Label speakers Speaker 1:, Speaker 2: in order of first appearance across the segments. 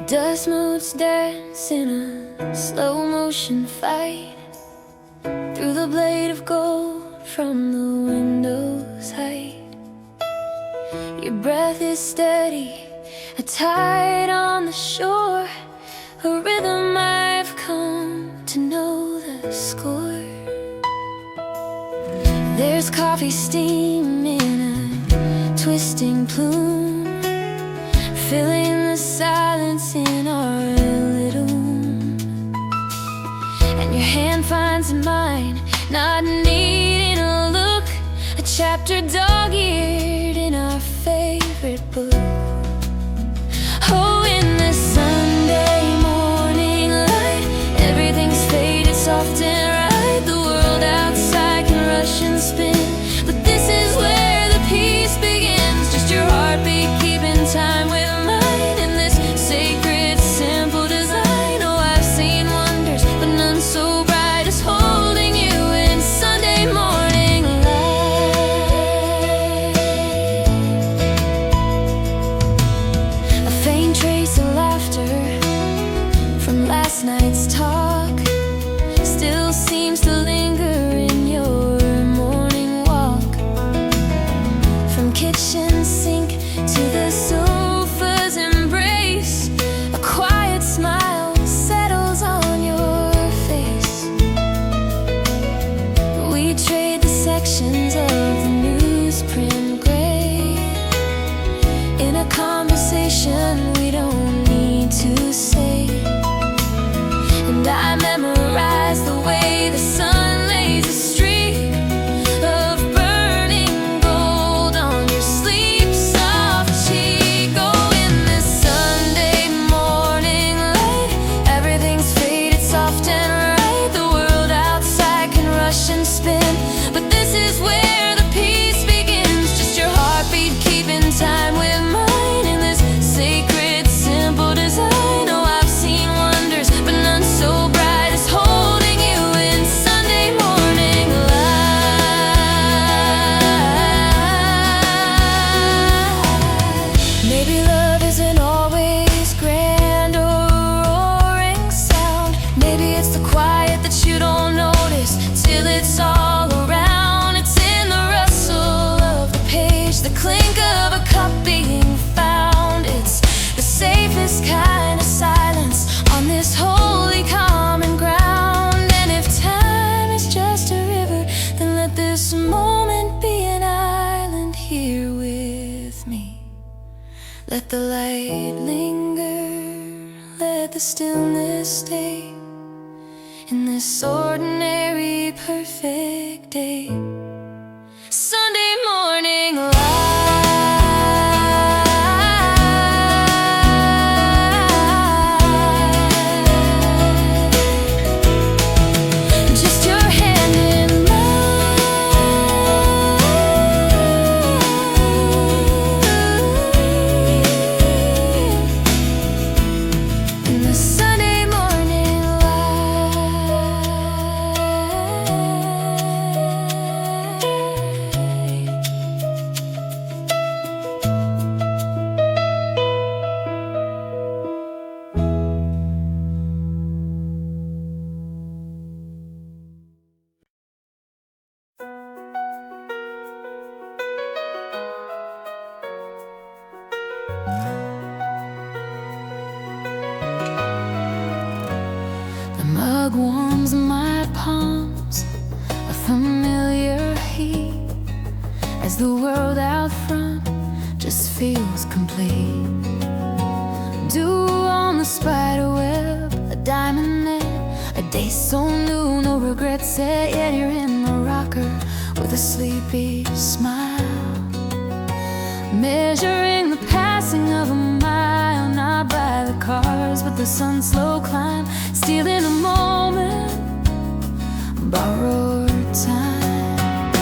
Speaker 1: Dust motes dance in a slow motion fight through the blade of gold from the window's height. Your breath is steady, a tide on the shore, a rhythm I've come to know the score. There's coffee steam in a twisting plume, filling the silence in our little room. And your hand finds mine, not needing a look, a chapter dog-eared in our favorite book. Oh, in the Sunday morning light, everything's faded, soft and right. The world outside can rush and spin, but this is where the peace begins. Just your heartbeat keeping time with mine in this sacred, simple design. Oh, I've seen wonders, but none so bright as holding you in Sunday morning light. A faint trace of laughter from last night's talk still seems to linger in your morning walk. From kitchen sink to the sofa's embrace, a quiet smile settles on your face. We trade the sections of the newsprint gray in a conversation we don't need to say. And I memorize the way the sun lays a streak of burning gold on your sleep-soft cheek. Oh, in this Sunday morning light, everything's faded, soft and right. The world outside can rush and spin, but this is where the peace begins. Just your heartbeat keeping time with mine in this sacred, simple design. Oh, I've seen wonders, but none so bright as holding you in Sunday morning light. Maybe love isn't always grand or a roaring sound. Maybe it's the quiet that you don't notice till it's all around. It's in the rustle of the page, the clink of a cup being found. It's the safest kind of silence on this holy common ground. And if time is just a river, then let this moment be an island here with me. Let the light linger, let the stillness stay in this ordinary, perfect day. Sunday morning light. Just your hand in mine in the Sunday morning The mug warms my palms, a familiar heat, as the world out front just feels complete. Dew on the spider web, a diamond net, a day so new, no regrets set. Yet you're in the rocker with a sleepy smile, measuring the passing of a mile, not by the cars but the sun's slow climb, stealing a moment, borrowed time.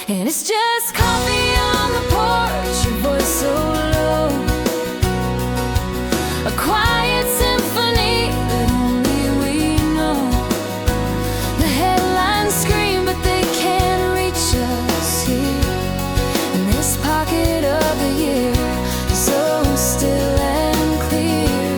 Speaker 1: And it's just coffee on the porch, your voice so low, a quiet symphony that only we know. The headlines scream, but they can't reach us here in this pocket of the year, so still and clear.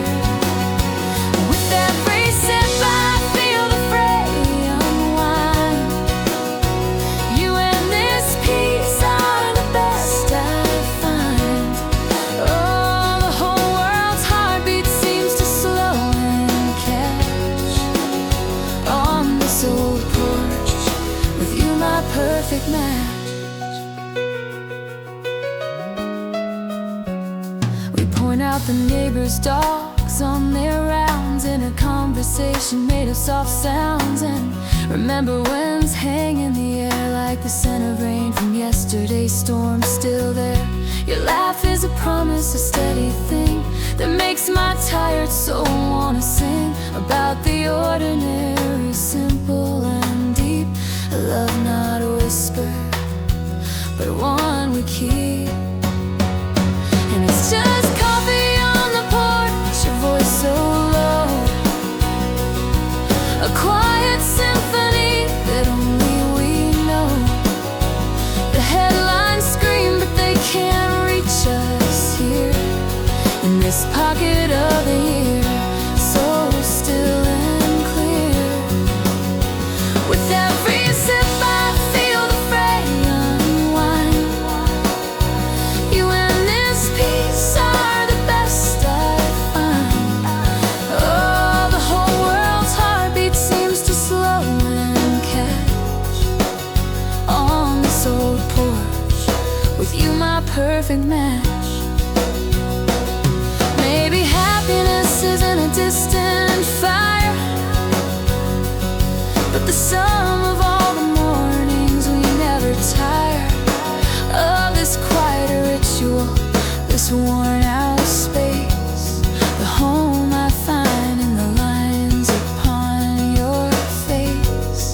Speaker 1: perfect match. We point out the neighbors' dogs on their rounds in a conversation made of soft sounds. And remember winds hang in the air like the scent of rain from yesterday's storm still there. Your laugh is a promise, a steady thing that makes my tired soul wanna sing about the ordinary, simple and deep. A love not a whisper, but one we keep. And it's just coffee on the porch, your voice so low, a quiet symphony that only we know. The headlines scream, but they can't reach us here in this pocket of the year, so still and clear. With every sip I feel the fray unwind. You and this peace are the best I find. Oh, the whole world's heartbeat seems to slow and catch on this old porch with you, my perfect match. Maybe happiness isn't a distant fire, but the sum of all the mornings we never tire of this quiet ritual, this worn out space, the home I find in the lines upon your face.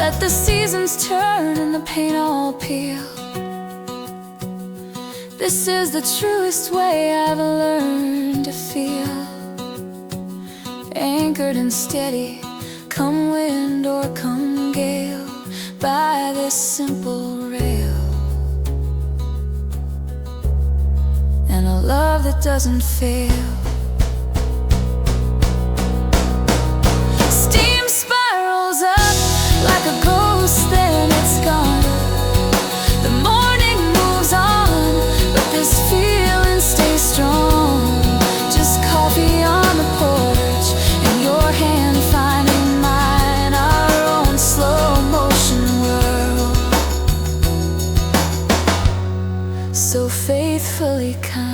Speaker 1: Let the seasons turn and the paint all peel. This is the truest way I've learned to feel, anchored and steady, come wind or come gale, by this simple rail, and a love that doesn't fail. Steam spirals up like a ghost, then it's gone. The morning moves on, but this feeling stays strong. Just coffee on the porch and your hand finding mine, our own slow motion world, so faithfully kind.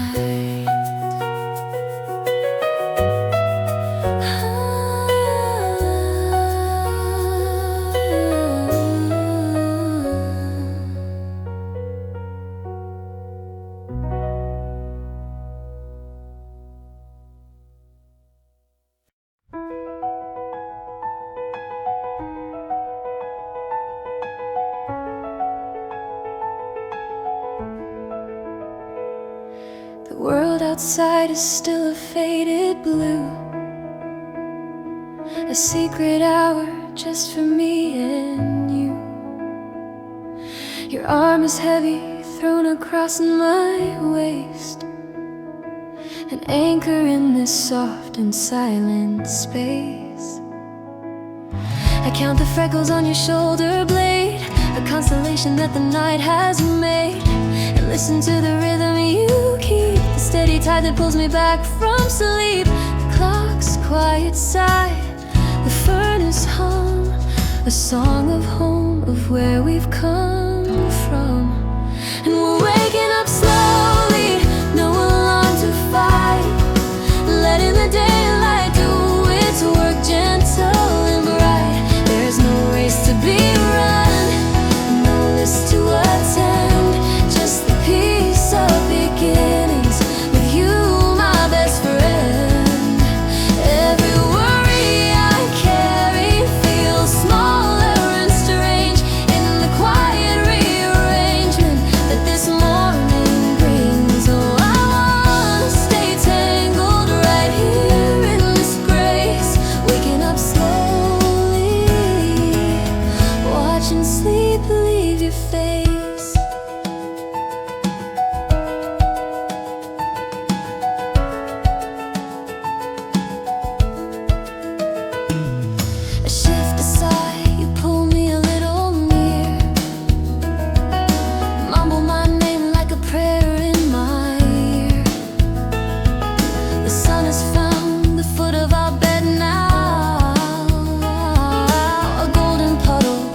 Speaker 1: The world outside is still a faded blue, a secret hour just for me and you. Your arm is heavy, thrown across my waist, an anchor in this soft and silent space. I count the freckles on your shoulder blade, a constellation that the night has made, and listen to the rhythm you keep, the steady tide that pulls me back from sleep. The clock's quiet sigh, the furnace hum, a song of home, of where we've come from. And we're waking up slowly, no alarm to fight, letting the daylight do its work, gentle and bright. There's no race to be run, no list to attend, just the peace of beginnings with you, my best friend. Every worry I carry feels smaller and strange in the quiet rearrangement that this morning brings. Oh, I wanna stay tangled right here in this grace, waking up slowly, watching sleep leave your face. I shift aside, you pull me a little near, mumble my name like a prayer in my ear. The sun has found the foot of our bed now, a golden puddle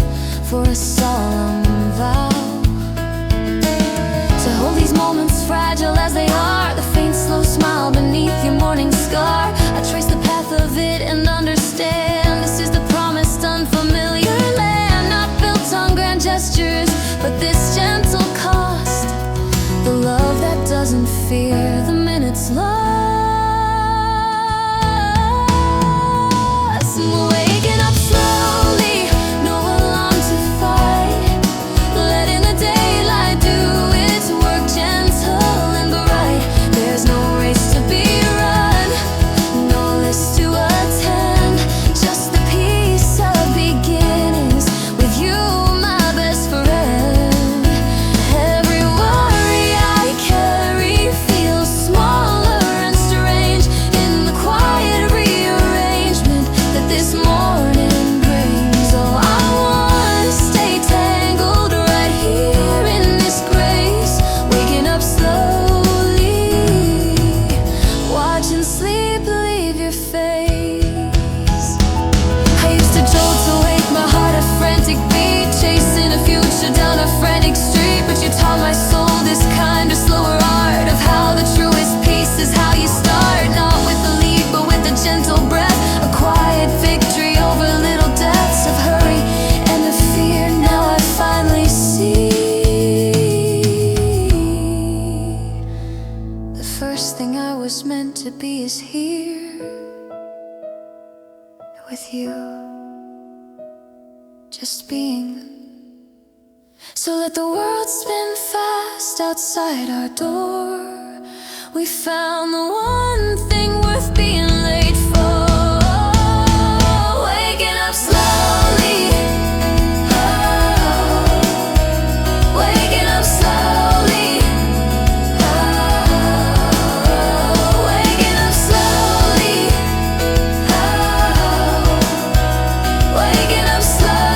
Speaker 1: it and understand. This is the promised unfamiliar land, not built on grand gestures, but this gentle cost. The love that doesn't fear the minutes lost. Waking up slowly, no alarm to fight, letting the daylight do its work, gentle and bright. There's no race to be run, no list to attend, just the peace of beginnings with you, my best friend. Every worry I carry feels smaller and strange in the quiet rearrangement that this morning brings. Oh, I wanna stay tangled right here in this grace, waking up slowly, watching sleep leave your face. I used to jolt to wake my heart a frantic beat, chasing a future down a frantic street, but you taught my soul this kinder, slower art of how the truest peace is how you start, not with the lead but with a gentle breath, a quiet victory over little deaths of hurry and of fear. Now I finally see the first thing I was meant to be is here with you, just being. So let the world spin fast outside our door. We found the one thing worth being late for. Waking up slowly, oh, waking up slowly, oh, waking up slowly, oh, waking up slowly.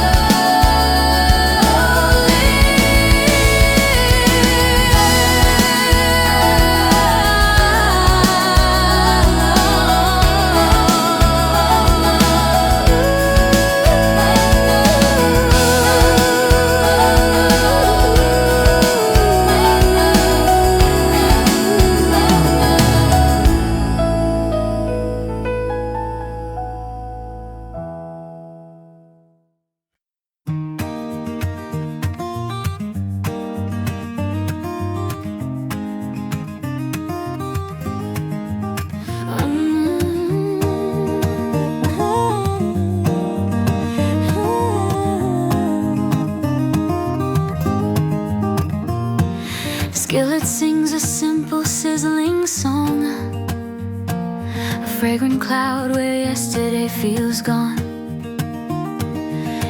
Speaker 1: Skillet sings a simple sizzling song, a fragrant cloud where yesterday feels gone.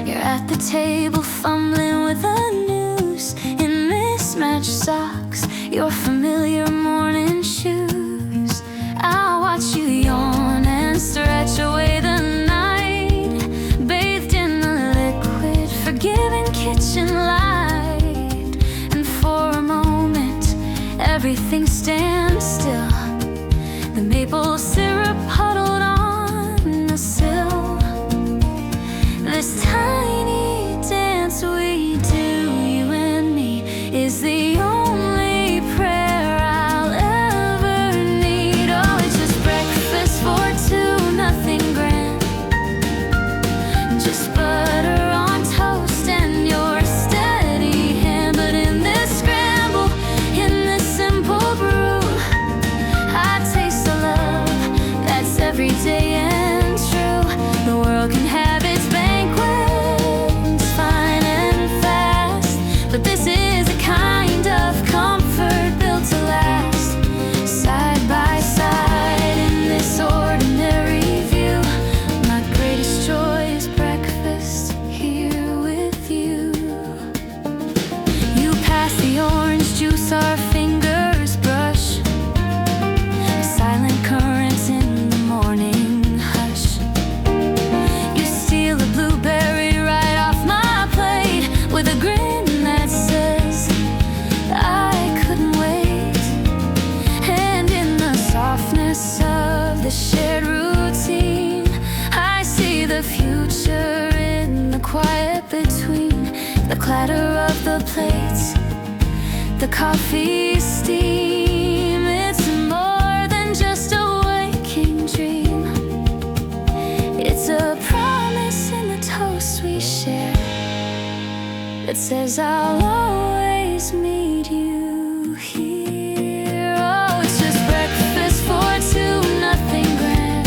Speaker 1: You're at the table fumbling with a noose in mismatched socks, your familiar morning shoes. I'll watch you yawn and stretch away the night, bathed in the liquid, forgiving kitchen light. And for a moment everything stands still, the maple syrup puddled on the sill. This tiny dance we do, you and me, is the only prayer I'll ever need. Oh, it's just breakfast for two, nothing grand, just butter on toast and your steady hand. But in this scramble, in this simple brew, I taste the love that's every day and true. The world can have its banquets, fine and fast, but this is a kind of comfort built to last. Side by side in this ordinary view, my greatest joy is breakfast here with you. You pass the orange juice, our fingers brush, silent currents in the morning hush. You steal a blueberry right off my plate with a grin that says I couldn't wait. And in the softness of the shared routine, I see the future in the quiet between the clatter of the plates, the coffee steam. It's more than just a waking dream, It's a promise in the toast we share that says I'll always meet you here. Oh, it's just breakfast for two, nothing grand,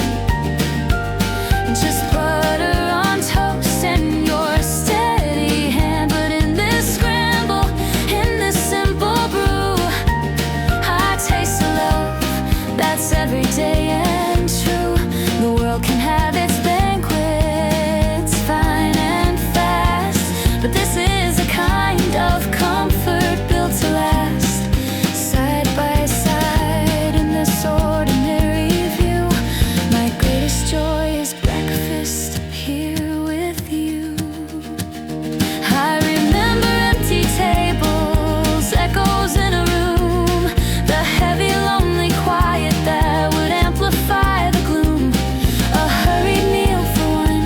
Speaker 1: just butter on toast and your steady hand. But in this scramble, in this simple brew, I taste the love that's every day and true. The world can have its banquets, fine and fast, but this is a kind of comfort built to last. Side by side in this ordinary view, my greatest joy is breakfast here with you. I remember empty tables, echoes in a room, the heavy, lonely quiet that would amplify the gloom. A hurried meal for one,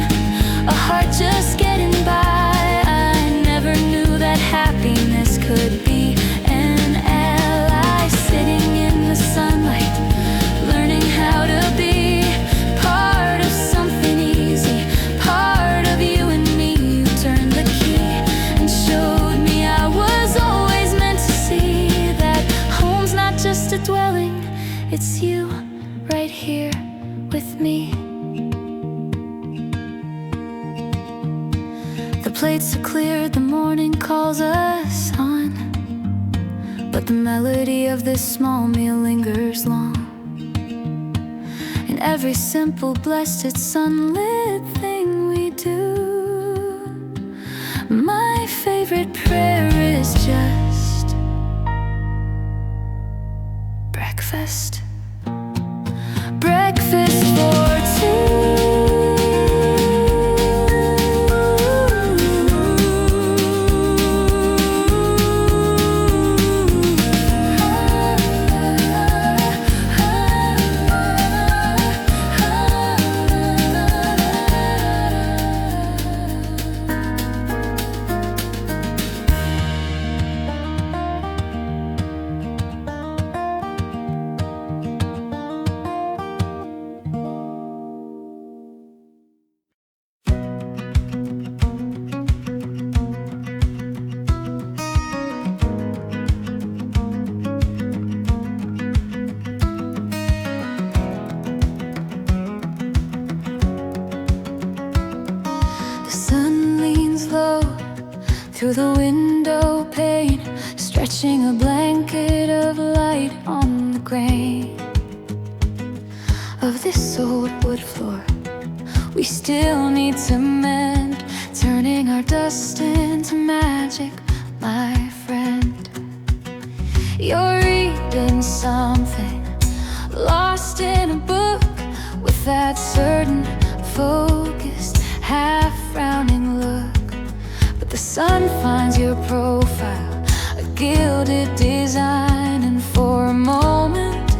Speaker 1: a heart just getting by. I never knew that happiness could be an ally, sitting in the sunlight, learning how to be part of something easy, part of you and me. You turned the key and showed me I was always meant to see that home's not just a dwelling, it's you right here with me. The plates are cleared, the morning calls us on, but the melody of this small meal lingers long. In every simple, blessed, sunlit thing we do, my favorite prayer is just breakfast. Breakfast for two. Through the window pane, stretching a blanket of light on the grain of this old wood floor we still need to mend, turning our dust into magic, my friend. You're reading something, lost in a book, with that certain focused, half-frowning look. The sun finds your profile, a gilded design, and for a moment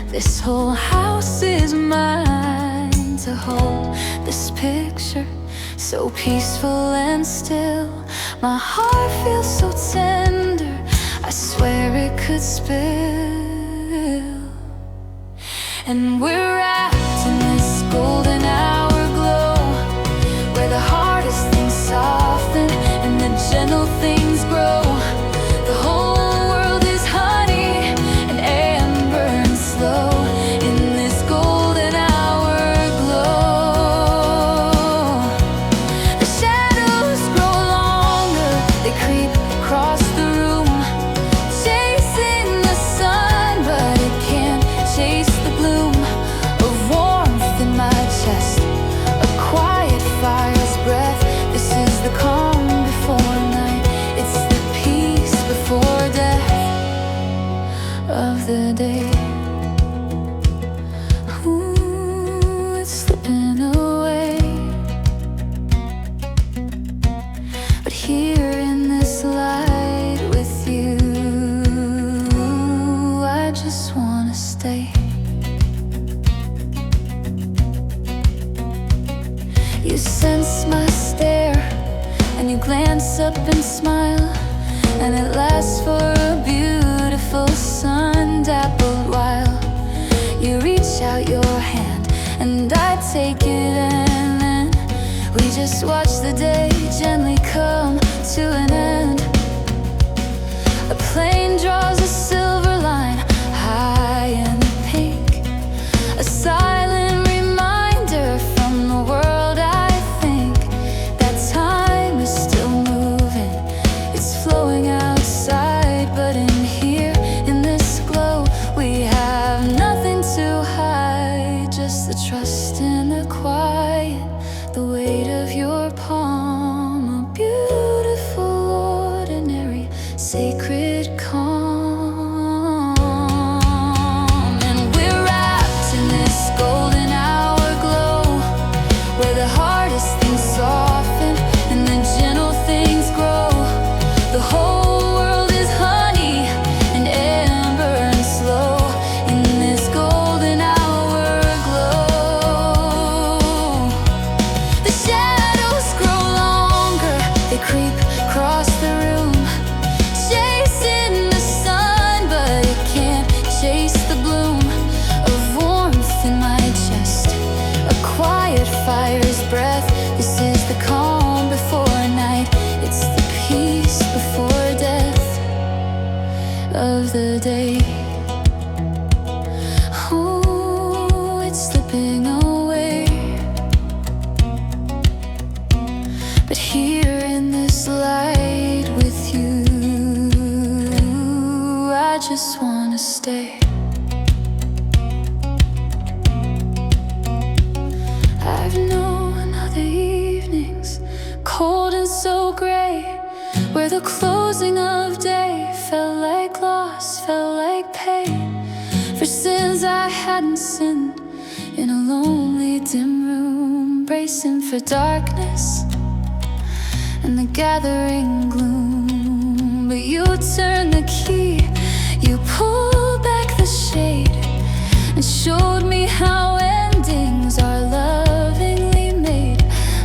Speaker 1: this whole house is mine to hold. This picture, so peaceful and still, my heart feels so tender, I swear it could spill. And we're wrapped in this golden hour glow, where the hardest things soften and the gentle things grow. The whole world is honey and amber and slow in this golden hour glow. The shadows grow longer, they creep across the room, chasing the sun, but it can't chase the gloom of warmth in my chest, a quiet fire's breath. This is the calm before night, it's the peace before death of the day. Ooh, it's slipping away, but here in this light with you, I just wanna stay. You sense my stare, and you glance up and smile, and it lasts for a beautiful sun-dappled while you reach out your hand and I take it, and then we just watch the day gently come to an end. A plane draws a silver line high in the pink, a silent reminder from the world. I think that time is still moving, it's flowing outside, but in here, in this glow, we have nothing to hide, just the trust and the quiet, the weight of your palm, a beautiful, ordinary, sacred calm. And we're wrapped in this golden hour glow, where the hardest things soften and the gentle things grow. The whole world is honey and amber and slow in this golden hour glow. The shadows grow longer, they creep across the room, chasing the sun, but it can't chase the bloom of warmth in my chest, a quiet fire's breath. This is the calm before night, it's the peace before death of the day. Oh, it's slipping away, but here in this light with you, I just wanna stay. I've known other evenings, cold and so gray, where the closing of day felt like loss, felt like pain, for sins I hadn't sinned, in a lonely dim room, bracing for darkness and the gathering gloom. But you turned the key, you pulled back the shade, and showed me how endings are lovingly made,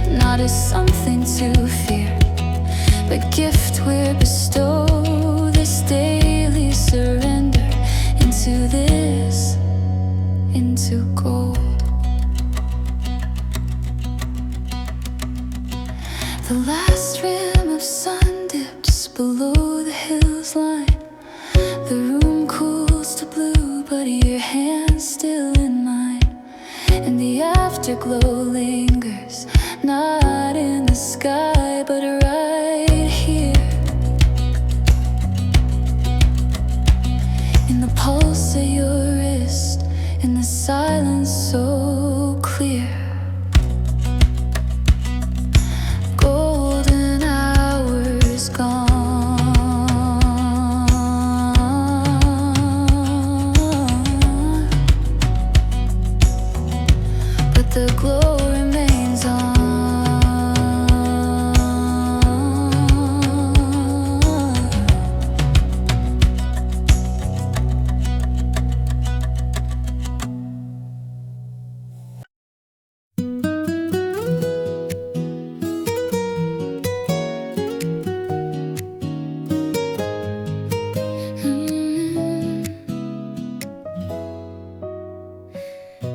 Speaker 1: not as something to fear, but gift we're bestowed, this daily surrender into this, into gold. The last rim of sun dips below the hills line, the room cools to blue, but your hand's still in mine, and the afterglow lingers, not in the sky, but right here, in the pulse of your wrist, in the silence so clear. Golden hours gone, but the glow remains on.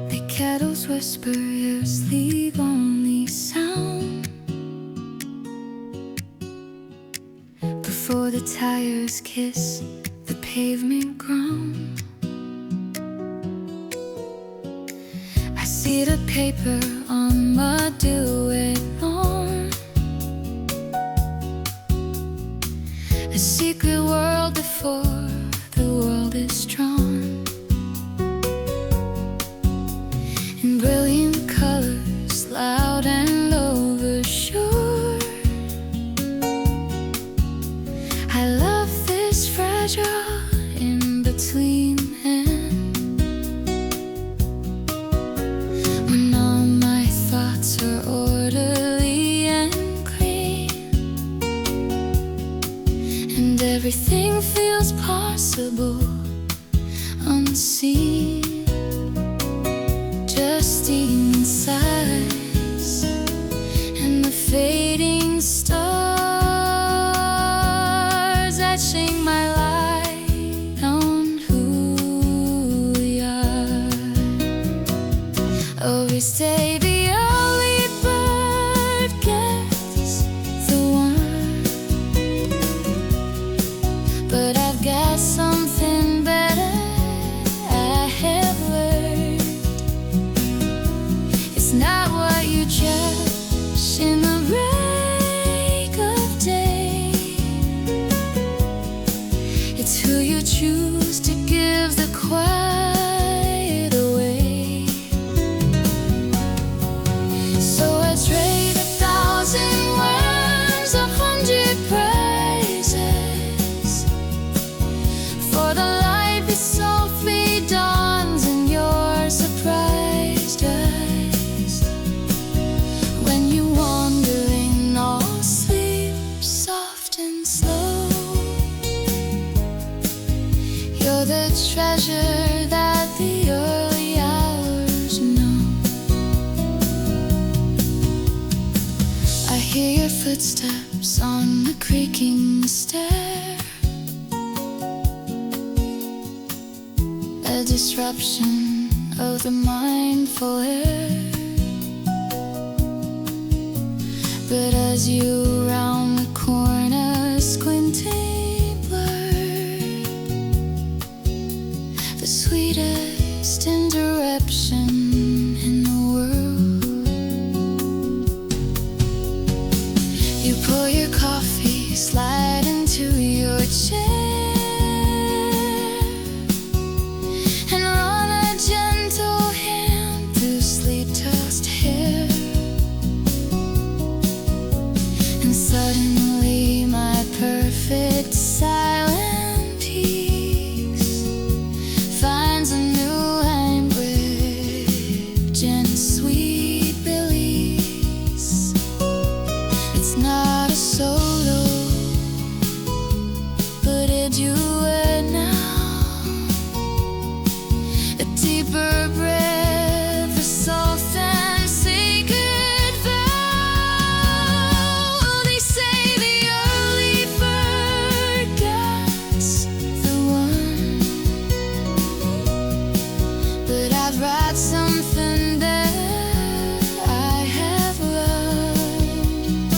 Speaker 1: The kettle's whispers leave only sound before the tires kiss the pavement ground. I see the paper on my duet lawn, a secret world before the world is drawn. In brilliant colors, loud and oversure, I love this fragile in-between hand, when all my thoughts are orderly and clean, and everything feels possible, unseen. Just sighs and the fading stars etching my light on who we are. Oh, we stay you cherish in the break of day. It's who you choose to give the quiet away. So I trade 1,000 words, 100 praises for the light that softly dawns in your surprised eyes. When you wander in all sleep, soft and slow, you're the treasure that the early hours know. I hear your footsteps on the creaking stair, a disruption of the mindful air. But as you round the corner, squinting blurred, the sweetest interruption in the world. You pour your coffee, slide into your chair, and run a gentle hand through sleep-tossed hair. And suddenly my perfect silent peace finds a new language and sweet release. It's not a solo, but a duet now, a deeper breath, a soft and sacred vow. They say the early bird gets the one, but I'd write something that I have learned.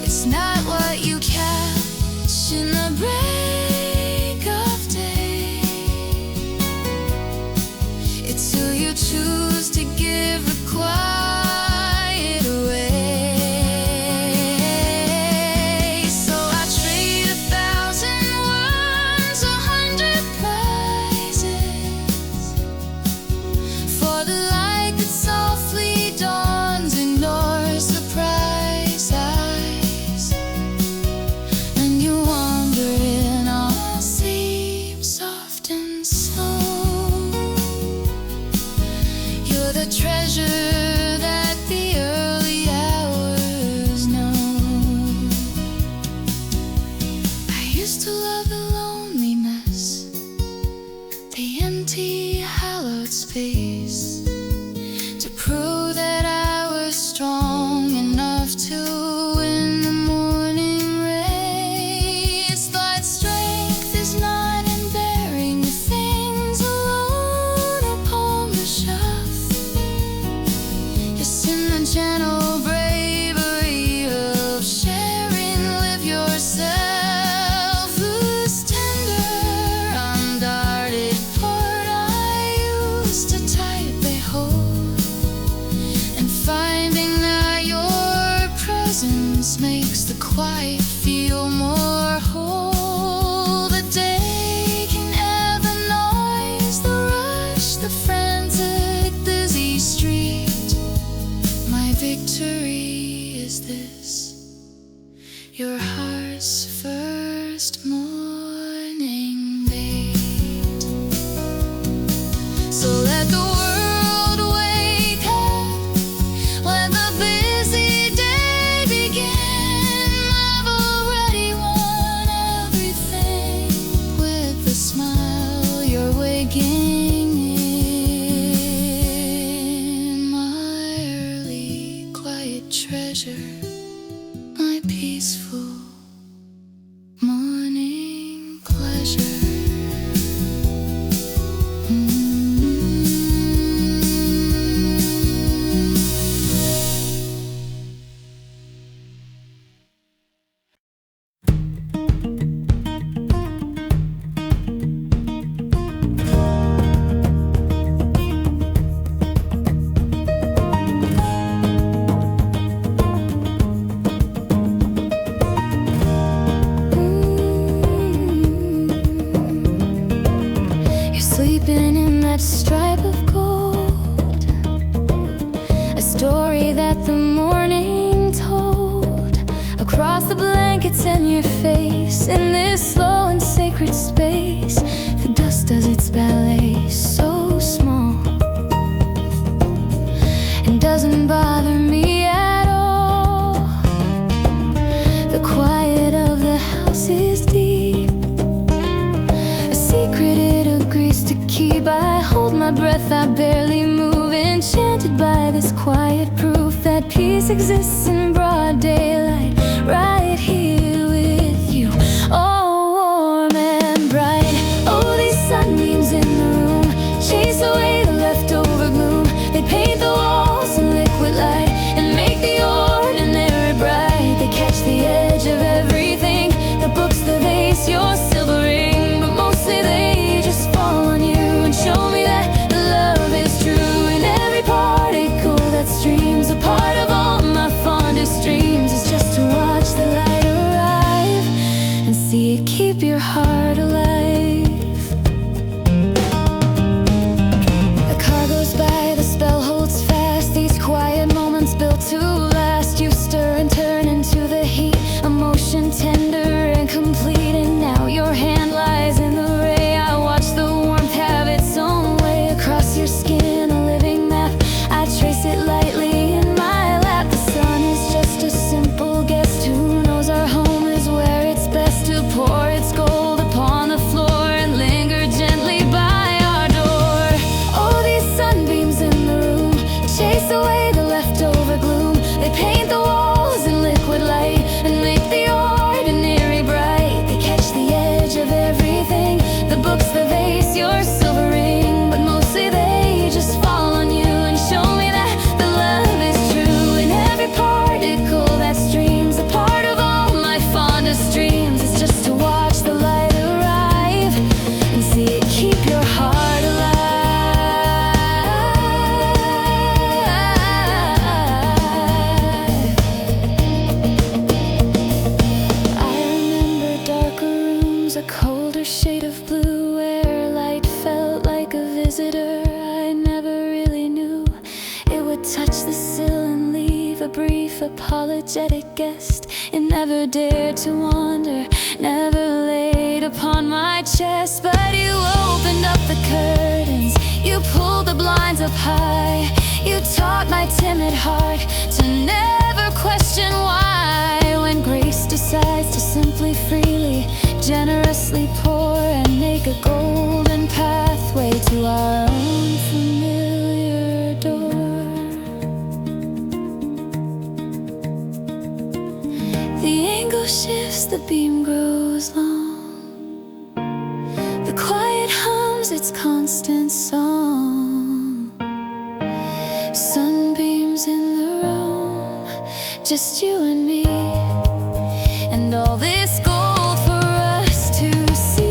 Speaker 1: It's not what you catch in the break of day. It's who you choose to give the quiet away. So I trade 1,000 words, 100 praises for the light that softly dawns in your surprised eyes. And you wander in all sleep, soft and slow. You're the treasure that the early hours know. I used to love the loneliness, the empty, hallowed space, to prove that I was strong enough to win the morning race. But strength is not in bearing things alone upon the shelf. It's in the gentle bravery of sharing. Live yourself, whose tender, unguarded port I used to tightly hold, and finding that your presence makes the quiet feel more whole. The day can ebb the noise, the rush, the frantic, busy street. My victory is this, your heart's first morning beat. So let the world wake up, let the busy day begin. I've already won everything with the smile you're waking in. My early quiet treasure, my peaceful morning pleasure. story that the morning told, across the blankets and your face. In this slow and sacred space, the dust does its ballet, so small, and doesn't bother me at all. The quiet of the house is deep, a secret it agrees to keep. I hold my breath, I barely move, enchanted by this quiet proof that peace exists in broad daylight, right here with you, all warm and bright. Oh, these sunbeams in the room chase away the leftover gloom. They paint the walls in liquid light and make the ordinary bright. They catch the edge of everything, the books, the vase, your silver ring, but mostly they just fall on you and show me that love is true. And every particle that streams, a part of all my fondest dreams, is just to watch the light arrive and see it keep your heart alive. A car goes by, the spell holds fast, these quiet moments built to last. You stir and turn into the heat, emotion tender and complete, and now your hand lies in the ray. I watch the warmth have its own way across your skin, a living map. I trace it lightly in my lap. The sun is just a simple guest who knows our home is where it's best to pour its gold upon the floor and linger gently by our door. Oh, these sunbeams in the room chase away the leftover gloom. They paint the walls in liquid light and make the ordinary bright. They catch the edge of everything, the books, the vase, your silver ring, but mostly they just fall on you and show me that the love is true. And every particle that streams, a part of all my fondest dreams, is just to watch the light arrive and see it keep your heart alive. I remember darker rooms, a colder shade of blue, where light felt like a visitor I never really knew. It would touch the sill and leave a brief apologetic guest. It never dared to wander, never laid upon my chest. But you opened up the curtains, you pulled the blinds up high. You taught my timid heart to never question why. When grace decides to simply, freely, generously pour and make a golden pathway to our own familiar door. The angle shifts, the beam grows long, the quiet hums its constant song. Sunbeams in the room, just you and me, and all this gold for us to see.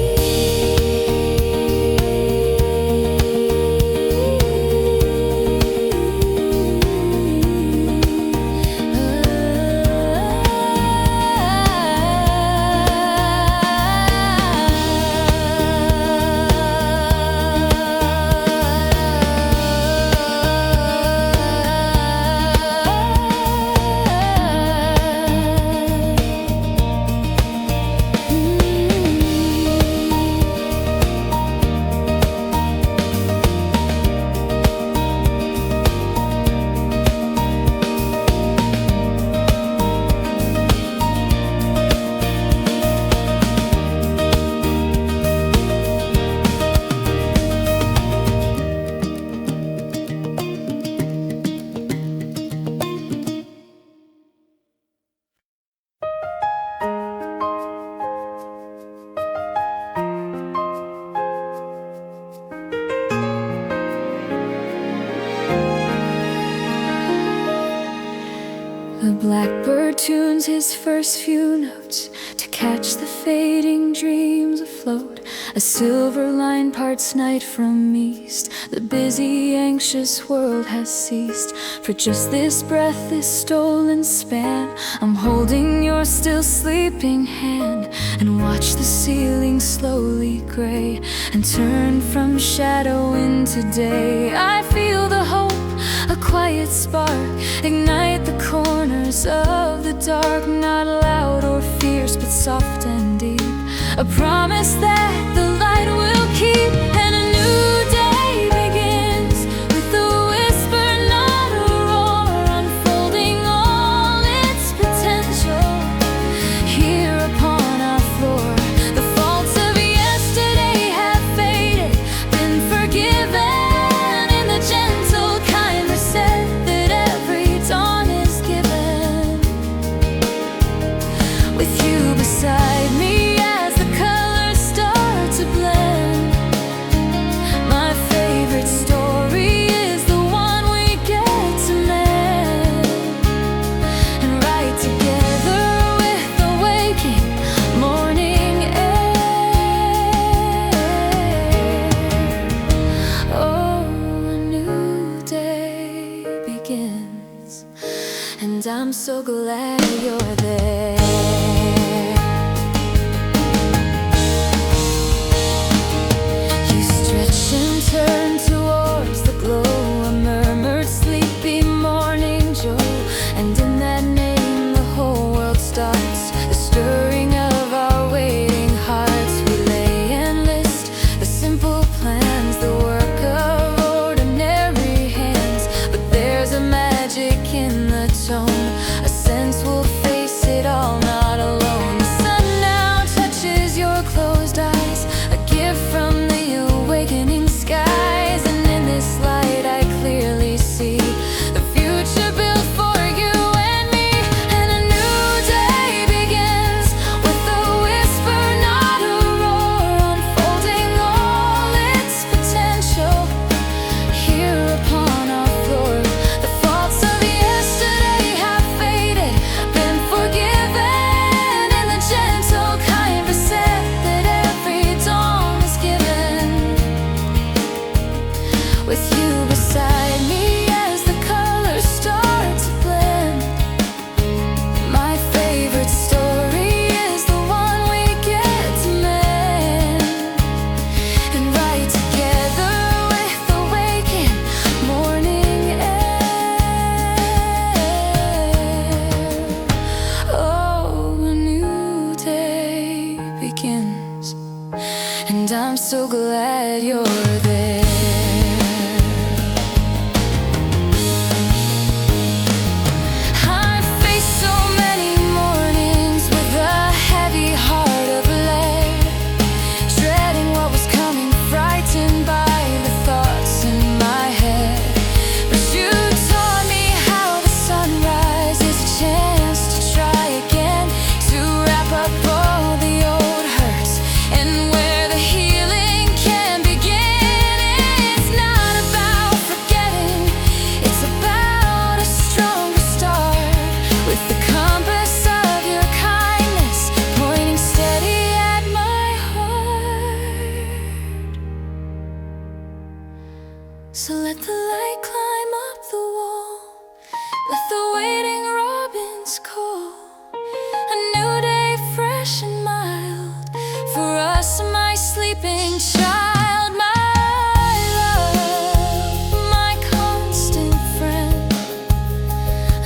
Speaker 1: The blackbird tunes his first few notes to catch the fading dreams afloat. A silver line parts night from east. The busy, anxious world has ceased. For just this breath, this stolen span, I'm holding your still sleeping hand, and watch the ceiling slowly gray and turn from shadow into day. I feel the hope, a quiet spark, ignite the corners of the dark. Not loud or fierce, but soft and deep, a promise that the light will keep. And a new day begins with a whisper, not a roar, unfolding all its potential here upon our floor. The faults of yesterday have faded, been forgiven in the gentle kind reset that every dawn is given. With you beside me as the colors start to blend, my favorite story is the one we get to mend and write together with the waking morning air. Oh, a new day begins, and I'm so glad you're there. You stretch and turn towards the glow, a murmured, sleepy morning joy. And in that name the whole world starts, the stirring of our waiting hearts. We lay and list the simple plans, the work of ordinary hands. But there's a magic in the tone, a sense we'll face it all not alone. The sun now touches your closed eyes, a gift from the awakening skies. And in this light I clearly see the future built for you and me. And a new day begins with a whisper, not a roar, unfolding all its potential here upon our floor. The faults of yesterday have faded, been forgiven in the gentle kind reset that every dawn is given. With you beside me as the colors start to blend, my favorite story is the one we get to mend and write together with the waking morning air. Oh, a new day begins, and I'm so glad you're there. I've faced so many mornings with a heavy heart of lead, dreading what was coming, frightened by the thoughts in my head. But you taught me how the sunrise is a chance to try again, to wrap up all the old hurts and where the healing can begin. It's not about forgetting, it's about a stronger start, with the compass of your kindness pointing steady at my heart. So let the light climb up the wall, let the waiting robins call. A new day fresh and mild for us, my sleeping child. My love, my constant friend.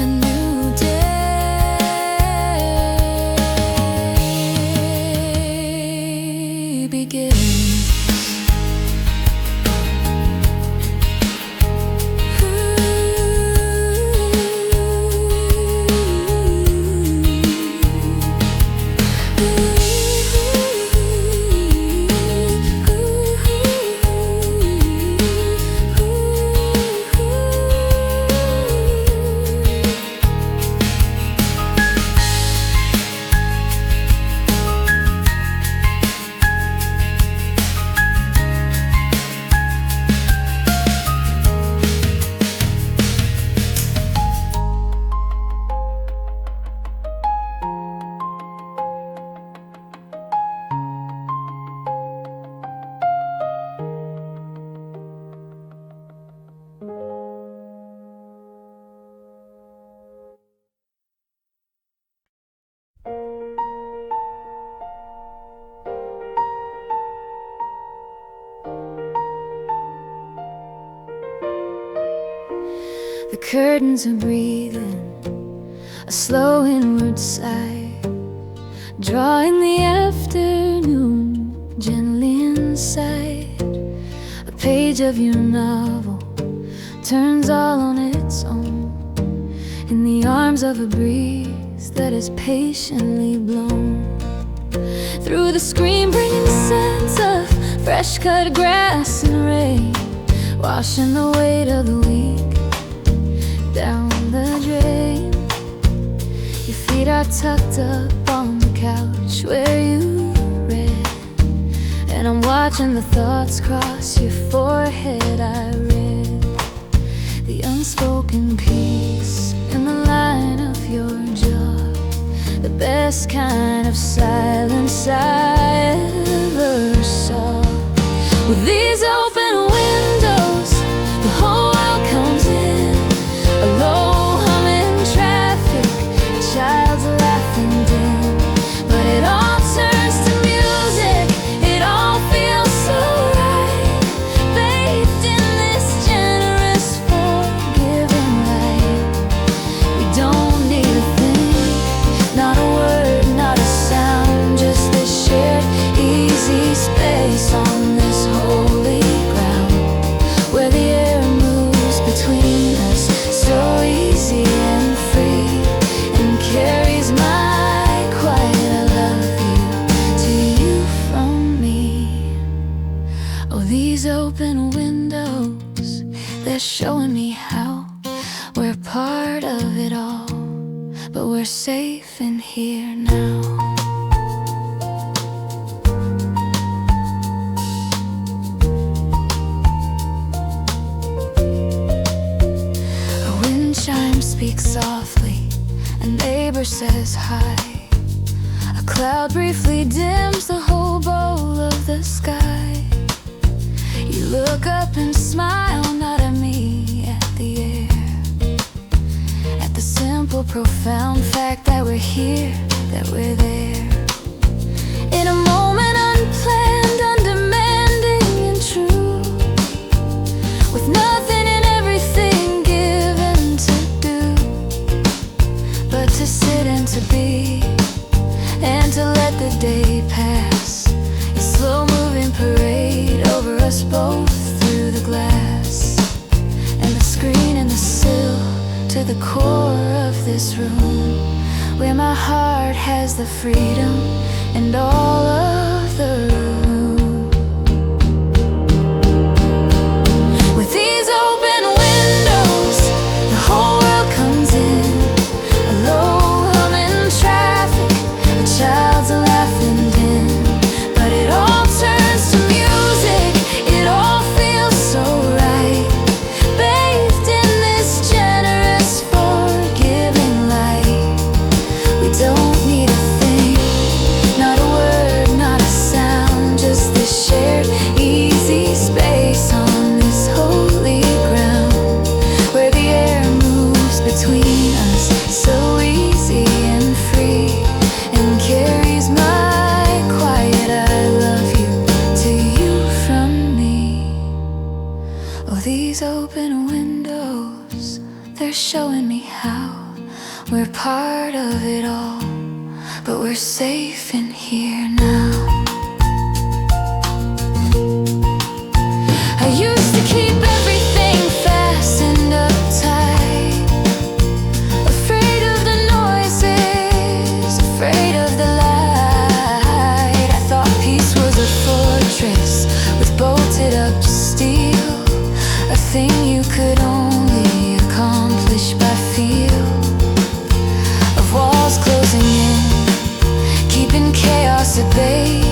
Speaker 1: A new day begins. Ooh. curtains are breathing a slow inward sigh, drawing the afternoon gently inside. A page of your novel turns all on its own in the arms of a breeze that is patiently blown through the screen, bringing scents of fresh cut grass and rain, washing the weight of the week down the drain. Your feet are tucked up on the couch where you read, and I'm watching the thoughts cross your forehead. I read the unspoken peace in the line of your jaw, the best kind of silence I ever saw. With these open windows, the whole world comes in, a low humming traffic, a child's laughing dim, but it all turns to music, it all feels so right, bathed in this generous, forgiving light. We don't need a thing, not a word, not a sound, just this shared, easy space on this holy ground, where the air moves between us so easy and free, and carries my quiet I love you to you from me. Oh, these open windows, they're showing me how we're part of it all, but we're safe in here now. Chime speaks softly, a neighbor says hi. A cloud briefly dims the whole bowl of the sky. You look up and smile, not at me, at the air, at the simple, profound fact that we're here, that we're there. In a moment unplanned, undemanding and true, with nothing and everything given to do, but to sit and to be, and to let the day pass in slow-moving parade over us both through the glass and the screen and the sill, to the core of this room, where my heart has the freedom and all of the room. With these open windows, the whole world comes in, a low humming traffic, a child's laughing dim, but it all turns to music, it all feels so right, bathed in this generous, forgiving light. We don't need a thing, not a word, not a sound, just this shared, easy space on this holy ground, where the air moves between us so easy and free, and carries my quiet I love you to you from me. Oh, these open windows, they're showing me how we're part of it all, but we're safe in here now. I used to keep everything fastened up tight, afraid of the noises, afraid of the light. I thought peace was a fortress with bolted up steel, a thing you could only accomplish by feel of walls closing in, keeping chaos at bay.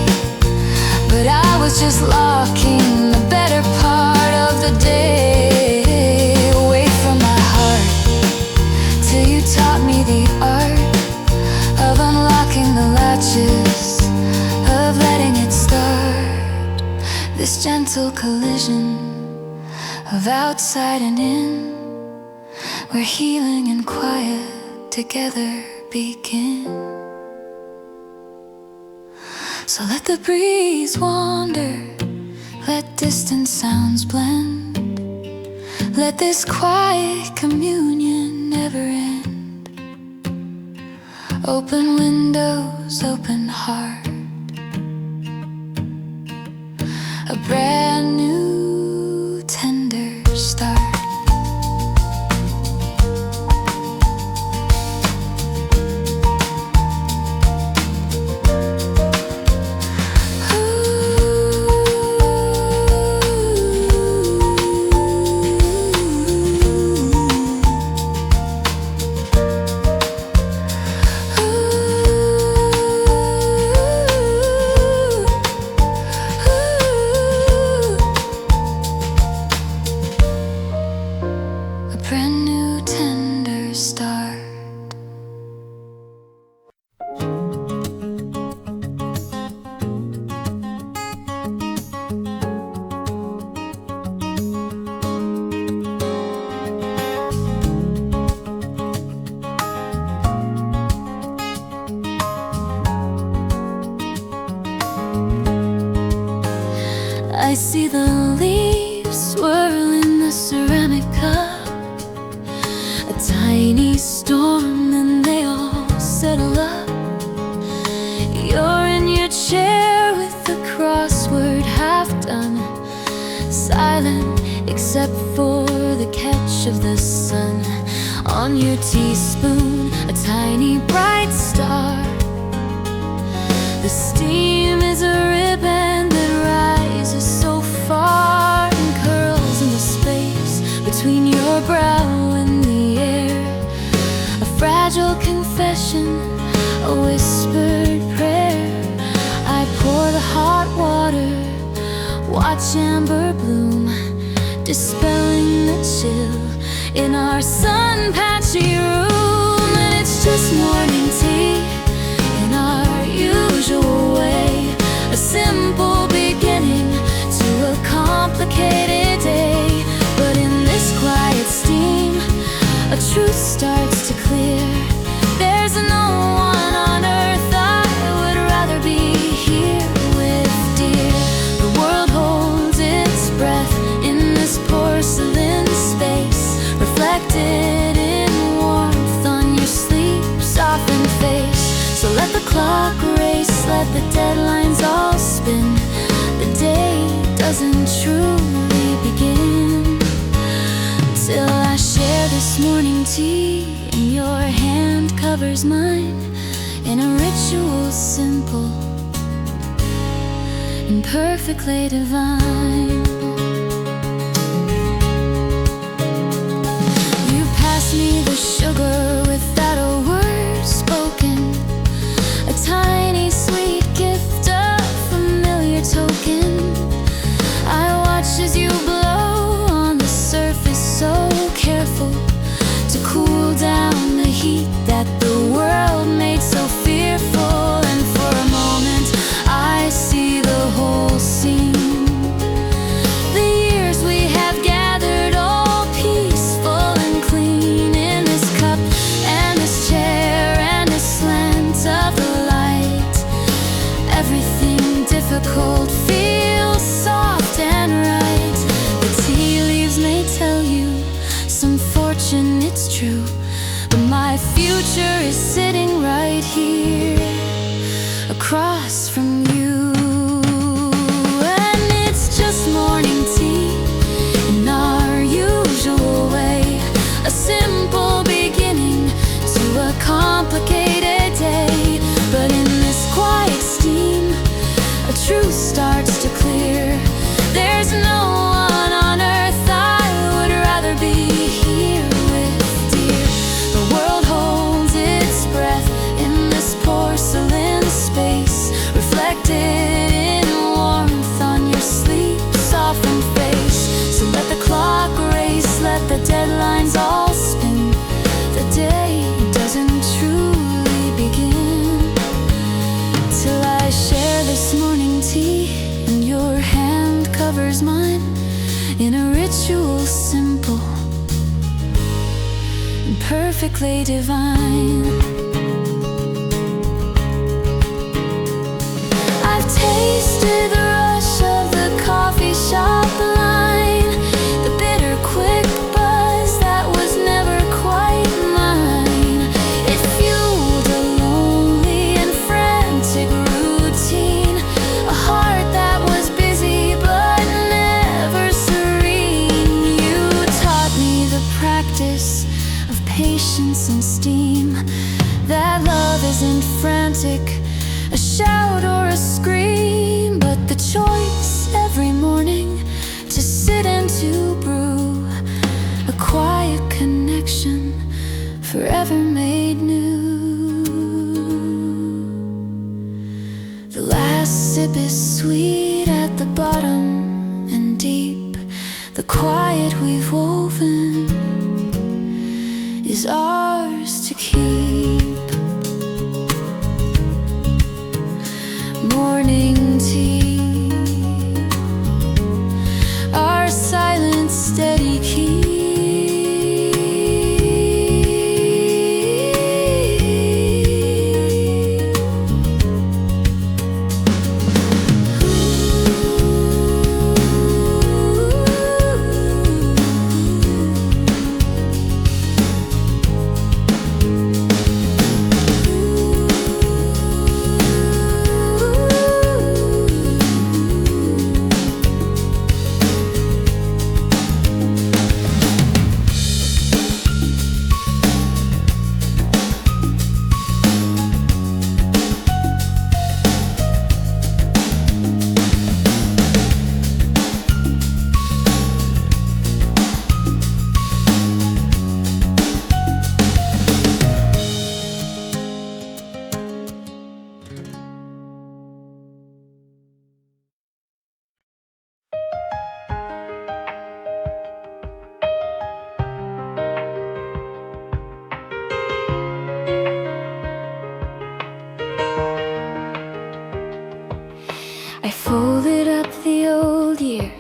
Speaker 1: But I was just locking the better part of the day away from my heart, till you taught me the art of unlocking the latches, of letting it start, this gentle collision of outside and in, where healing and quiet together begin. So let the breeze wander, let distant sounds blend, Let this quiet communion never end. Open windows, open heart, a brand new tender start. Brand new tender start. I see the leaves swirl in the ceramic cup, a tiny storm, and they all settle up. You're in your chair with the crossword half done, silent except for the catch of the sun. On your teaspoon, a tiny bright star. The steam is a ribbon that rises so far and curls in the space between your brow and the air. A fragile confession, a whispered prayer. I pour the hot water, watch amber bloom, dispelling the chill in our sun-patchy room. And it's just morning tea in our usual way, a simple beginning to a complicated day. But in this quiet steam, a truth starts to clear. There's no one on earth I would rather be here with, dear. The world holds its breath in this porcelain space, reflected in warmth on your sleep-softened face. So let the clock race, let the deadlines all spin. The day doesn't truly begin till I share this morning tea, and your hand covers mine in a ritual simple and perfectly divine. You pass me the sugar without a word spoken, a tiny sweet gift, a familiar token. I watch as you blow on the surface, so careful to cool down the heat that the world made so fearful. And for a moment I see the whole scene, the years we have gathered all peaceful and clean in this cup and this chair and this slant of the light. Everything difficult feels soft and right. The tea leaves may tell you some fortune, it's true, but my future is sitting right here across from you. And it's just morning tea in our usual way, a simple beginning to a complicated day. But in this quiet steam, a truth starts to clear. There's no one on earth I would rather be here with, dear. The world holds its breath in this porcelain space, reflected in warmth on your sleep-softened face. So let the clock race, let the deadlines all spin. The day doesn't truly begin till I share this morning tea, and your hand covers mine in a ritual simple and perfectly divine. I've tasted the rush of the coffee shop line, the bitter quick self-esteem. That love isn't frantic, a shout or a scream, but the choice every morning to sit and to brew a quiet connection forever made new. The last sip is sweet at the bottom and deep. The quiet we've woven is ours to keep. Morning tea, our silent steady key. I folded up the old year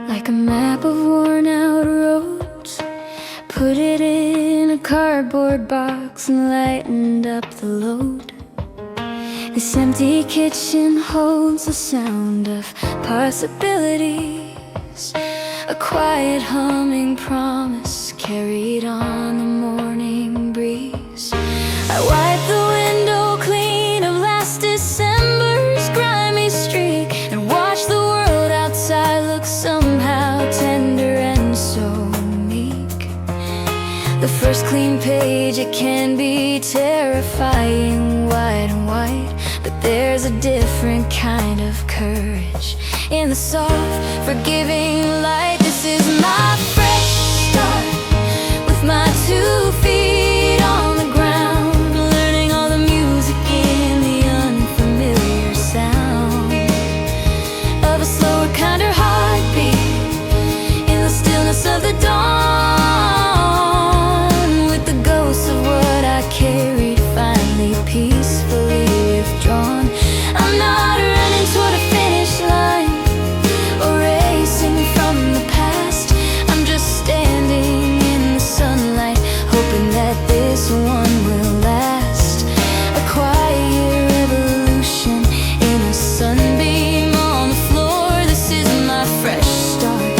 Speaker 1: like a map of worn out roads, put it in a cardboard box and lightened up the load. This empty kitchen holds the sound of possibilities, a quiet humming promise carried on the morning breeze. I wiped the window clean of last December's grimy street and watched the world outside look somehow tender and so meek. The first clean page, it can be terrifying, white and white, but there's a different kind of courage in the soft, forgiving light. This is my fresh start with my 2 feet on the ground, learning all the music in the unfamiliar sound of a slower, kinder heartbeat in the stillness of the dawn, with the ghosts of what I carried finally peacefully withdrawn. I'm not running toward a finish line or racing from the past. I'm just standing in the sunlight, hoping that this one will last. A quiet revolution in a sunbeam on the floor. This is my fresh start,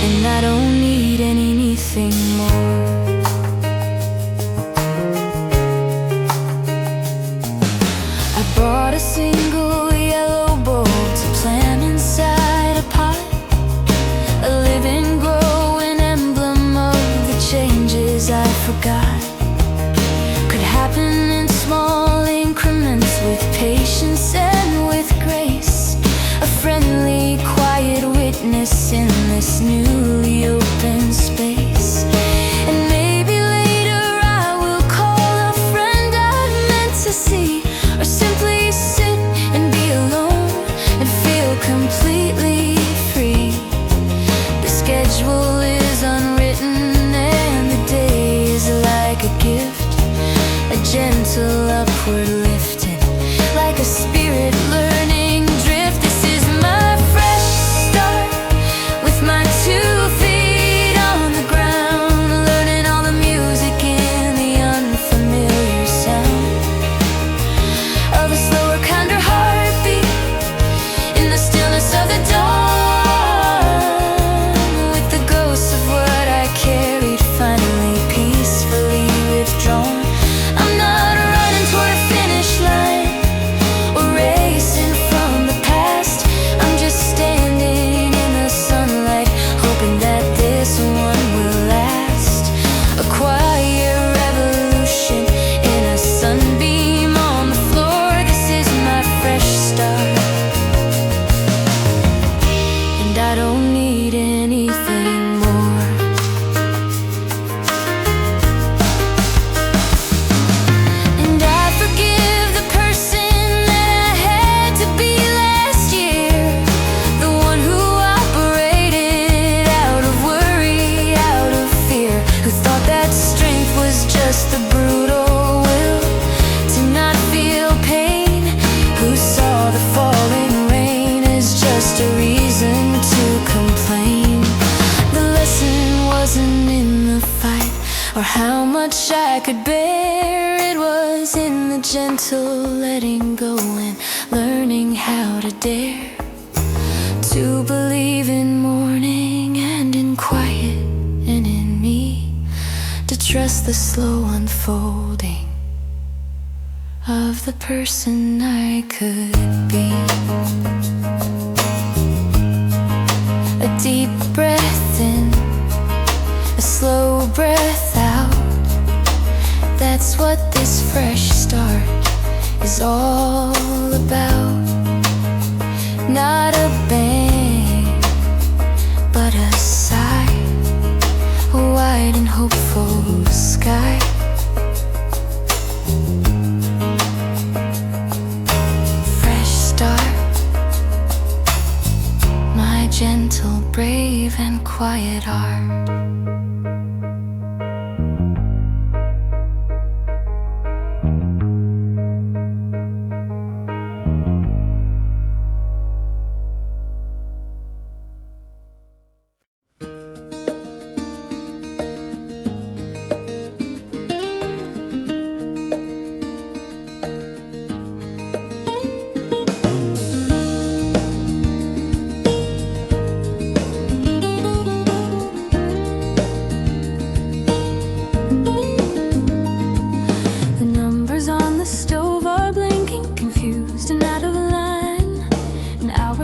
Speaker 1: and I don't need anything more. I bought a single yellow bulb to plant inside a pot, a living, growing emblem of the changes I forgot could happen in small increments, with patience and with grace, a friendly, quiet witness in this newly open space. And maybe later I will call a friend I've meant to see, or simply sit and be alone and feel completely free. The schedule is unwritten and the day is like a how much I could bear. It was in the gentle letting go and learning how to dare to believe in morning and in quiet and in me, to trust the slow unfolding of the person I could be. A deep breath in, a slow breath out. That's what this fresh start is all about. Not a bang, but a sigh, a wide and hopeful sky. Fresh start, my gentle, brave and quiet heart.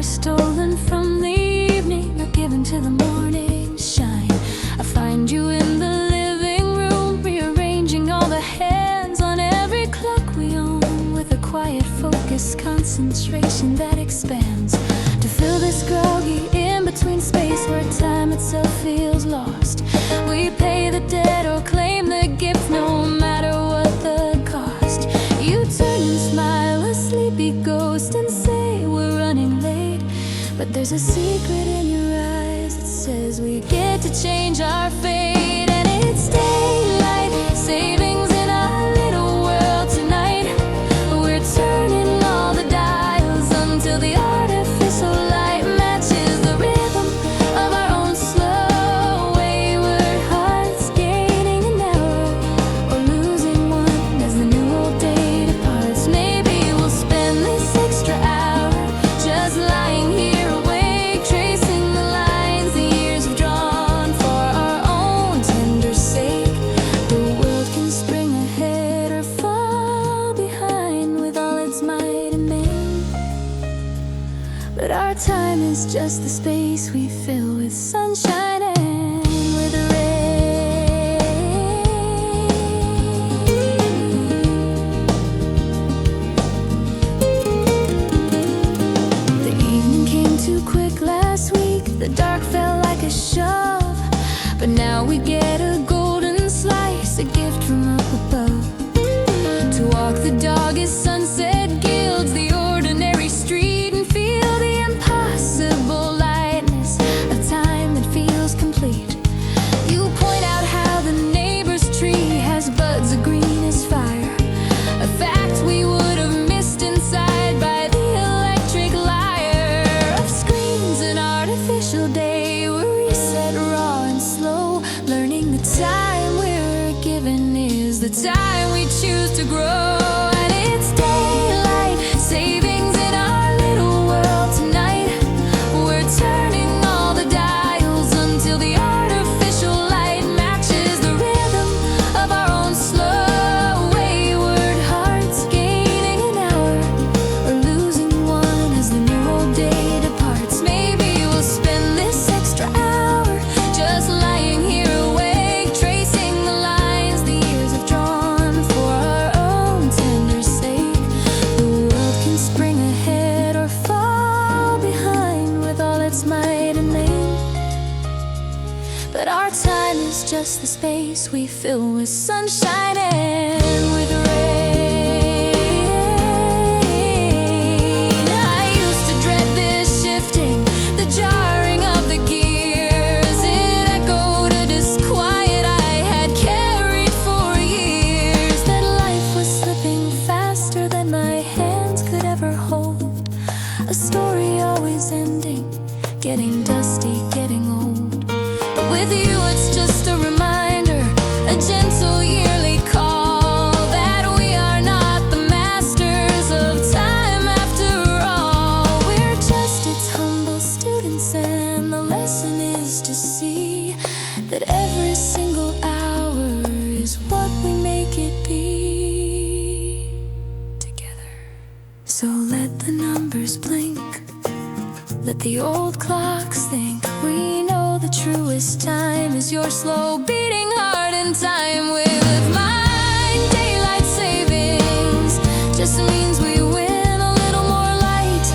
Speaker 1: Stolen from the evening or given to the morning shine. I find you in the living room, rearranging all the hands on every clock we own, with a quiet focus, concentration that expands to fill this groggy in-between space where time itself feels lost. We pay the debt or claim the gift, no matter what the cost. You turn and smile, a sleepy ghost, and say we're running late. But there's a secret in your eyes that says we get to change our fate. And it's daylight savings in our little world tonight. We're turning all the dials until the artificial light matches the rhythm of our own slow wayward hearts, gaining an hour or losing one as the new old day departs. Maybe we'll spend this extra hour just lying here, but our time is just the space we fill with sunshine and with rain. The evening came too quick last week, the dark felt like a shove, but now we get a golden slice, a gift from up above. To walk the dog as sunset gilds the ordinary street and feel the impossible lightness of time that feels complete. You point out how the neighbor's tree has buds of green as fire, a fact we would have missed inside by the electric lyre of screens. An artificial day, we're reset raw and slow, learning the time we're given is the time we choose to grow. And it's daylight savings in our little world tonight. We're turning all the dials until the artificial light matches the rhythm of our own slow wayward hearts, gaining an hour or losing one as the new old day departs. Maybe we'll spend this extra hour just lying here awake, tracing the lines the years have drawn for our own tender sake. The world can spring ahead or fall behind with all its might and main, but our time is just the space we fill with sunshine and with rain. I used to dread this shifting, the jarring of the gears. It echoed a disquiet I had carried for years, that life was slipping faster than my hands could ever hold, a story always ending, getting dusty, getting old. But with you it's just a reminder, a gentle But the old clocks think we know the truest time is your slow beating heart in time with mine. Daylight savings just means we win a little more light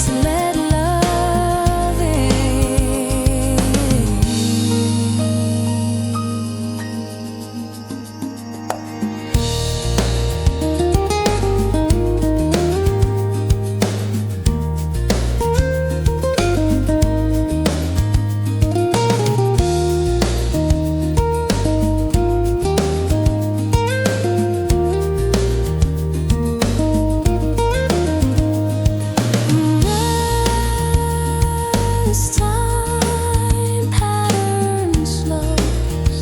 Speaker 1: to let love in. Time pattern slows.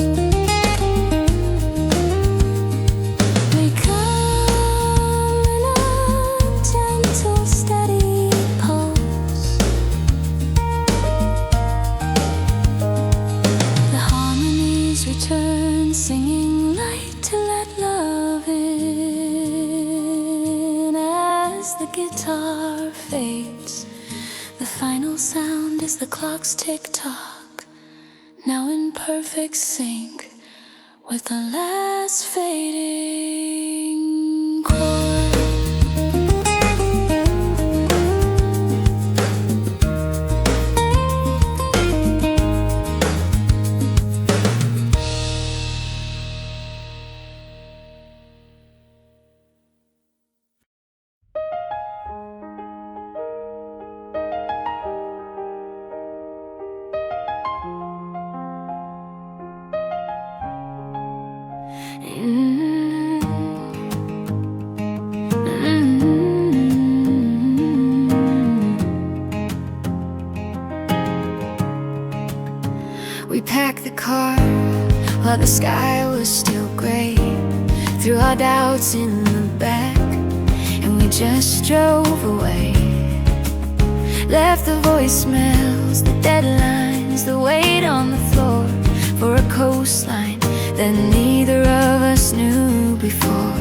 Speaker 1: We come in a gentle, steady pulse. The harmonies return, singing light to let love in. As the guitar fades, the final sound is the clock's tick-tock, now in perfect sync with the last fading chord. We packed the car while the sky was still gray, threw our doubts in the back, and we just drove away. Left the voicemails, the deadlines, the weight on the floor for a coastline that neither of us knew before.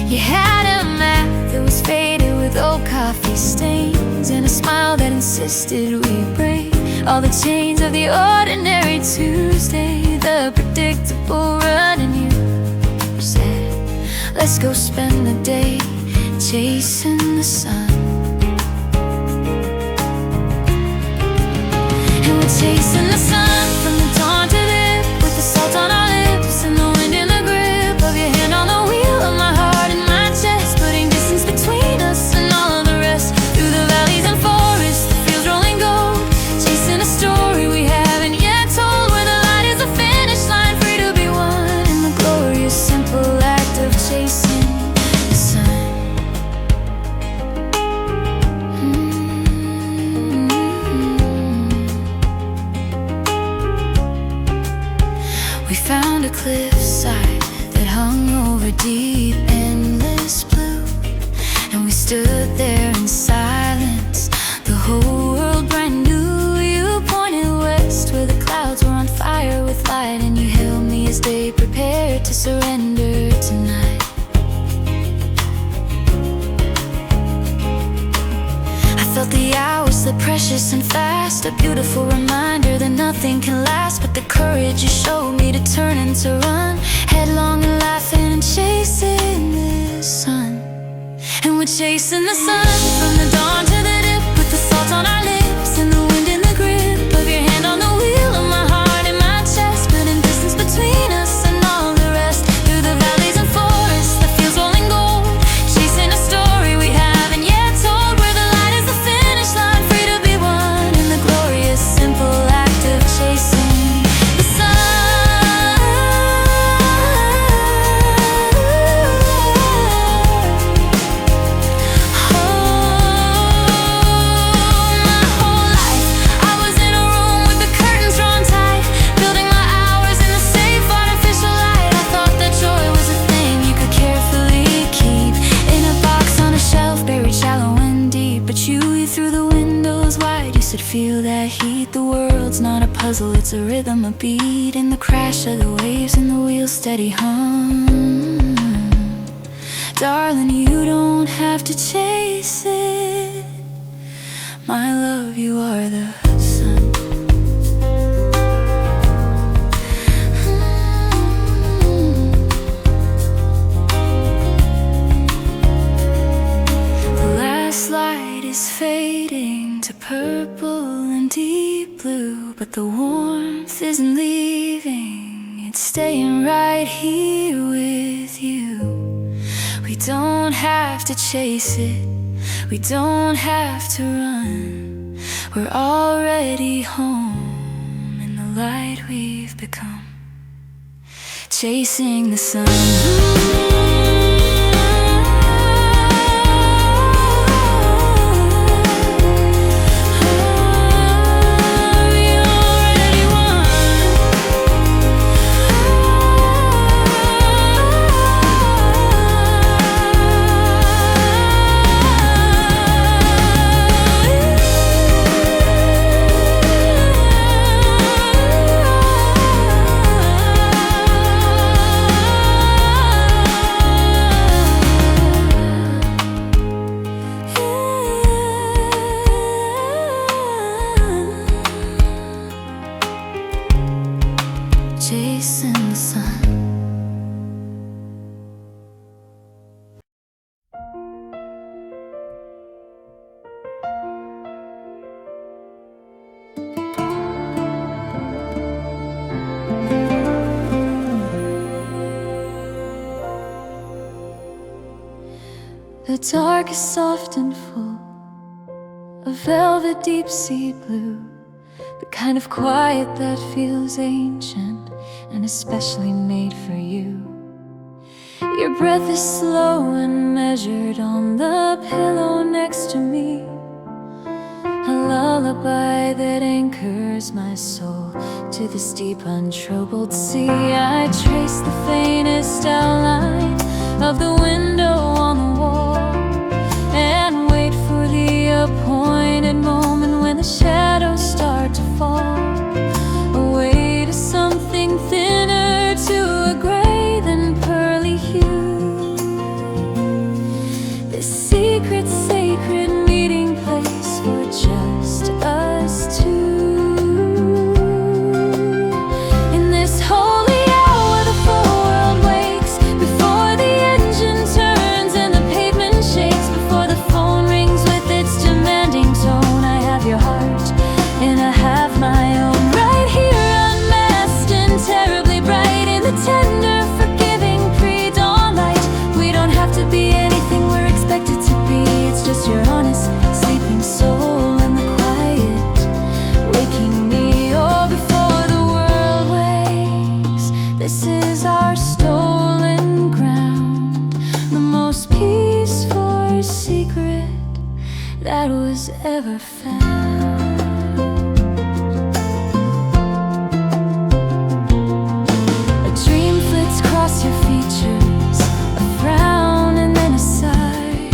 Speaker 1: You had a map that was faded with old coffee stains, and a smile that insisted we break all the chains of the ordinary Tuesday, the predictable run. And you said, let's go spend the day chasing the sun. And we're chasing the sun from the dawn to dip, with the salt on our lips and the wind in the grip of your hand on the wheel of my heart and my chest, putting distance between us and all of the rest. Through the valleys and forests, the fields rolling gold, chasing a story we haven't yet told, where the light is the finish line, free to be one in the glorious simple act of chasing the sun. We found a cliffside that hung over deep, endless blue, and we stood there in silence, the whole world brand new. You pointed west where the clouds were on fire with light, and you held me as they prepared to surrender tonight. I felt the hours slip precious and fast, a beautiful reminder that nothing can last but the courage you showed me to turn and to run, headlong and laughing and chasing the sun. And we're chasing the sun from the dawn to the dip, with the salt on our lips and the wind in the grip of your hand on the wheel of my heart and my chest, putting distance between us and all the rest. Through the valleys and forests, the fields rolling gold, chasing a story we haven't yet told, where the light is the finish line, free to be one in the glorious simple act of chasing the sun. Feel that heat, the world's not a puzzle, it's a rhythm, a beat, in the crash of the waves and the wheels steady hum. Darling, you don't have to chase it, My love, you are the sun. The last light is fading to purple and deep blue, but the warmth isn't leaving, it's staying right here with you. We don't have to chase it, we don't have to run. We're already home in the light we've become, chasing the sun. Chasing the sun. The dark is soft and full, a velvet deep sea blue, the kind of quiet that feels ancient and especially made for you. Your breath is slow and measured on the pillow next to me, a lullaby that anchors my soul to this deep untroubled sea. I trace the faintest outline of the window on the wall and wait for the appointed moment when the shadows start to fall away to something thinner, to a gray than pearly hue. This secret, sacred meeting place for just us two. In this holy hour the full world wakes, before the engine turns and the pavement shakes, before the phone rings with its demanding tone. I have your heart and I have my own, right here unmasked and terribly bright in the tender, forgiving pre-dawn light. We don't have to be anything we're expected to be, it's just your honest sleeping soul in the quiet, waking me all before the world wakes. This is our stolen ground, the most peaceful secret that was ever found. A dream flits across your features, a frown and then a sigh.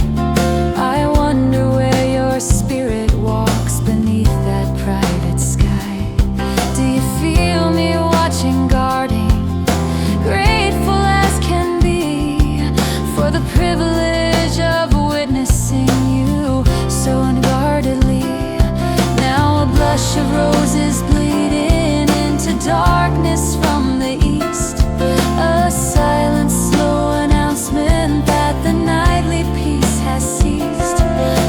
Speaker 1: I wonder where your spirit walks beneath that private sky. Do you feel me watching, guarding, grateful as can be for the privilege of witnessing you so unguardedly? Now a blush of roses bleeding into darkness from the east, a silent, slow announcement that the nightly peace has ceased.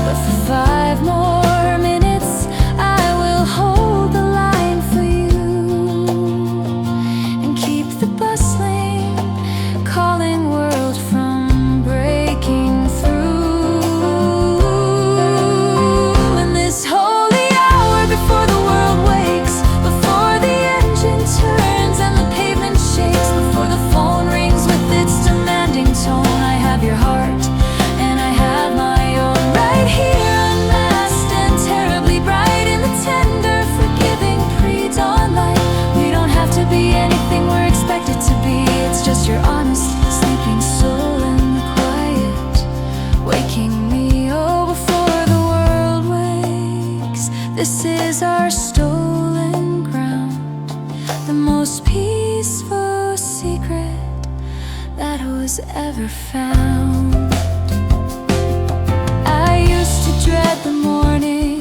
Speaker 1: But for 5 more minutes I will hold the line for you and keep the bustling, calling world from breaking through. In this holy hour before the world wakes, before the engine turns and the pavement shakes, before the phone rings with its demanding tone, I have your heart and I have my own, right here unmasked and terribly bright in the tender, forgiving pre-dawn light. We don't have to be anything we're expected to be, it's just your honest sleeping soul in the quiet, waking me oh before the world wakes. This is our stolen ground, the most peaceful secret that was ever found. I used to dread the morning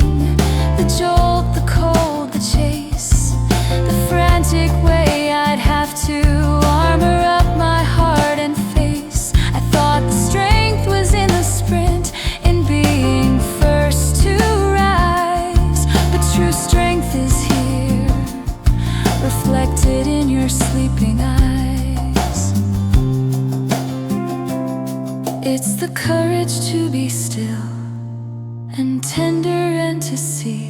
Speaker 1: It's the courage to be still and tender and to see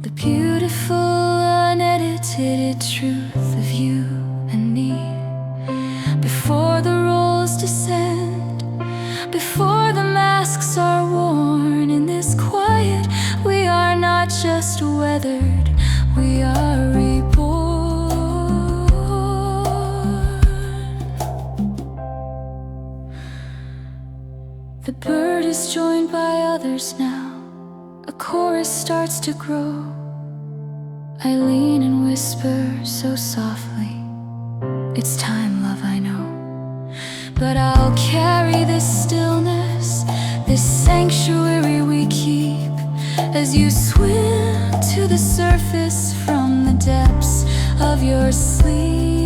Speaker 1: the beautiful, unedited truth of you and me. Before the roles descend, before the masks are worn, in this quiet we are not just weathered, we are reborn. The bird is joined by others now, a chorus starts to grow. I lean and whisper so softly, it's time, love, I know. But I'll carry this stillness, this sanctuary we keep, as you swim to the surface from the depths of your sleep.